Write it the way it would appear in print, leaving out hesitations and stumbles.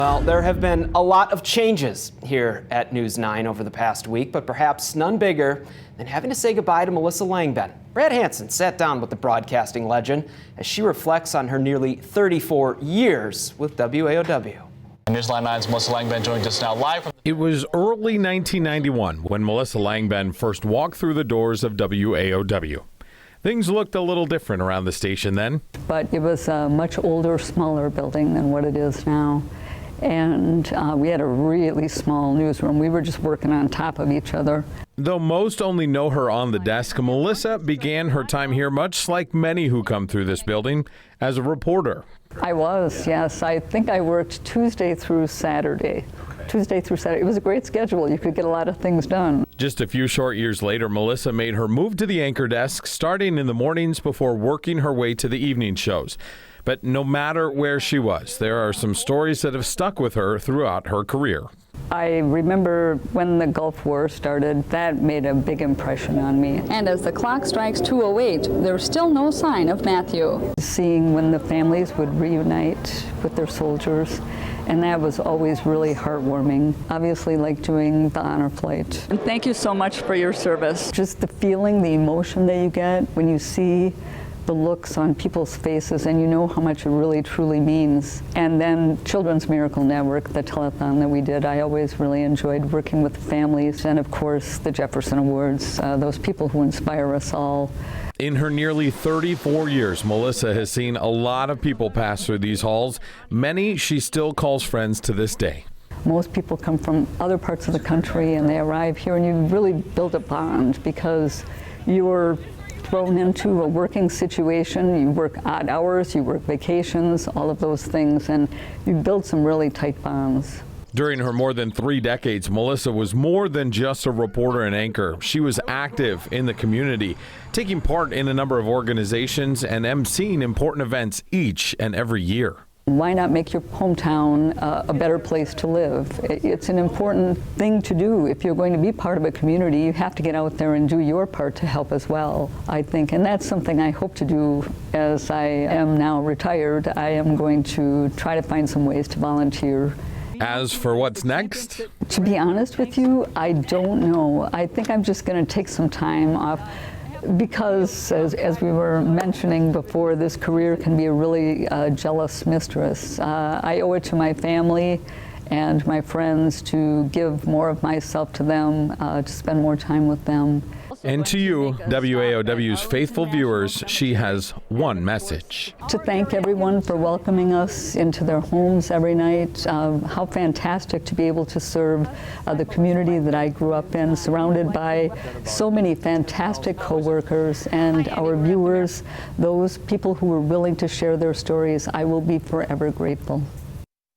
Well, there have been a lot of changes here at News 9 over the past week, but perhaps none bigger than having to say goodbye to Melissa Langbehn. Brad Hansen sat down with the broadcasting legend as she reflects on her nearly 34 years with WAOW. Newsline 9's Melissa Langbehn joins us now live from... It was early 1991 when Melissa Langbehn first walked through the doors of WAOW. Things looked a little different around the station then. But it was a much older, smaller building than what it is now. And we had a really small newsroom. We were just working on top of each other. Though most only know her on the desk, Melissa began her time here, much like many who come through this building, as a reporter. I was, yes. I think I worked Tuesday through Saturday. It was a great schedule. You could get a lot of things done. Just a few short years later, Melissa made her move to the anchor desk, starting in the mornings before working her way to the evening shows. But no matter where she was, there are some stories that have stuck with her throughout her career. I remember when the Gulf War started, that made a big impression on me. And as the clock strikes 2:08, there's still no sign of Matthew. Seeing when the families would reunite with their soldiers, and that was always really heartwarming. Obviously, like doing the honor flight. And thank you so much for your service. Just the feeling, the emotion that you get when you see the looks on people's faces, and you know how much it really truly means. And then Children's Miracle Network, the telethon that we did, I always really enjoyed working with families, and of course the Jefferson Awards, those people who inspire us all. In her nearly 34 years, Melissa has seen a lot of people pass through these halls. Many she still calls friends to this day. Most people come from other parts of the country and they arrive here, and you really build a bond because you're thrown into a working situation. You work odd hours, you work vacations, all of those things, and you build some really tight bonds. During her more than 3 decades, Melissa was more than just a reporter and anchor. She was active in the community, taking part in a number of organizations and emceeing important events each and every year. Why not make your hometown a better place to live? It's an important thing to do. If you're going to be part of a community, you have to get out there and do your part to help as well, I think. And that's something I hope to do as I am now retired. I am going to try to find some ways to volunteer. As for what's next? To be honest with you, I don't know. I think I'm just going to take some time off. Because, as we were mentioning before, this career can be a really jealous mistress. I owe it to my family and my friends to give more of myself to them, to spend more time with them. And to you, WAOW's faithful viewers, she has one message. To thank everyone for welcoming us into their homes every night. How fantastic to be able to serve the community that I grew up in, surrounded by so many fantastic coworkers, and our viewers, those people who were willing to share their stories. I will be forever grateful.